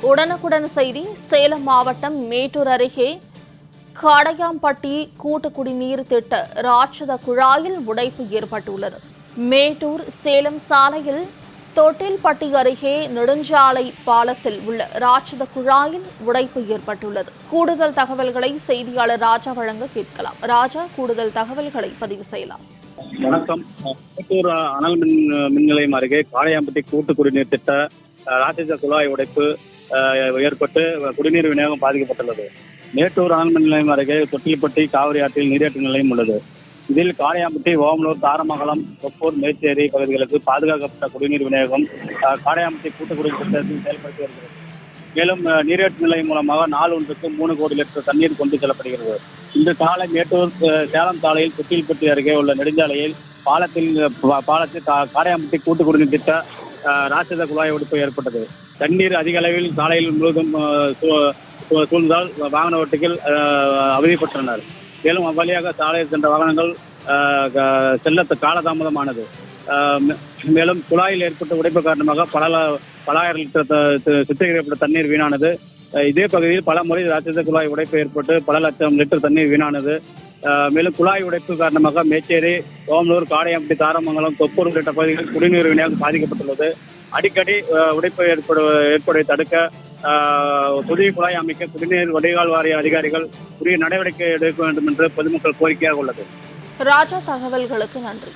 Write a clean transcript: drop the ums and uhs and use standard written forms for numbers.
உடனுக்குடன் செய்தி. சேலம் மாவட்டம் மேட்டூர் அருகே காடையாம்பட்டி கூட்டு குடிநீர் திட்ட ராட்சத குழாயில் உடைப்பு ஏற்பட்டுள்ளது. மேட்டூர் சேலம் சாலையில் தொட்டில்பட்டி அருகே நெடுஞ்சாலை பாலத்தில் உள்ள ராட்சத குழாயில் உடைப்பு ஏற்பட்டுள்ளது. கூடுதல் தகவல்களை செய்தியாளர் ராஜா வழங்க கேட்கலாம். ராஜா, கூடுதல் தகவல்களை பதிவு செய்யலாம். வணக்கம். மேட்டூர் அனல் மின் நிலையம் அருகே காடையாம்பட்டி கூட்டு குடிநீர் திட்ட ராட்சத குழாய் உடைப்பு ஏற்பட்டு குடிநீர் விநியோகம் பாதிக்கப்பட்டுள்ளது. மேட்டூர் அனல் மின் நிலையம் அருகே தொட்டில்பட்டி காவிரி ஆற்றில் நீரேற்று நிலையம் உள்ளது. இதில் காடையாம்பட்டி, ஓமலூர், தாரமங்கலம், தொப்பூர், மேச்சேரி பகுதிகளுக்கு பாதுகாக்கப்பட்ட குடிநீர் விநியோகம் காடையாம்பட்டி கூட்டு குடிநீர் திட்டத்தில் செயல்படுத்தி வருகிறது. மேலும் நீரேற்று நிலையம் மூலமாக நாள் ஒன்றுக்கு 3 கோடி லிட்டர் தண்ணீர் கொண்டு செல்லப்படுகிறது. இன்று காலை மேட்டூர் சேலம் சாலையில் தொட்டில்பட்டி அருகே உள்ள நெடுஞ்சாலையில் பாலத்தில் காடையாம்பட்டி கூட்டு குடிநீர் திட்ட ராட்சத குழாய் உடைப்பு ஏற்பட்டது. தண்ணீர் அதிக அளவில் சாலையில் முழுவதும் சூழ்ந்தால் வாகன ஓட்டிகள் அவதிப்பட்டனர். மேலும் அவ்வழியாக சாலையில் சென்ற வாகனங்கள் செல்ல காலதாமதமானது. மேலும் குழாயில் ஏற்பட்ட உடைப்பு காரணமாக பல ஆயிரம் லிட்டர் சுத்திகரிக்கப்பட்ட தண்ணீர் வீணானது. இதே பகுதியில் பல முறை ராட்சத குழாய் உடைப்பு ஏற்பட்டு பல லட்சம் லிட்டர் தண்ணீர் வீணானது. மேலும் குழாய் உடைப்பு காரணமாக மேச்சேரி, ஓமலூர், காடையாம்பட்டி, தாரமங்கலம், தொப்பூர் உள்ளிட்ட பகுதிகளில் குடிநீர் விநியோகம் பாதிக்கப்பட்டுள்ளது. அடிக்கடி உடைப்பு ஏற்படுவதை தடுக்க புதிய குழாய் அமைக்க குடிநீர் வடிகால் வாரிய அதிகாரிகள் உரிய நடவடிக்கை எடுக்க வேண்டும் என்று பொதுமக்கள் கோரிக்கையாக உள்ளது. ராஜா, தகவல்களுக்கு நன்றி.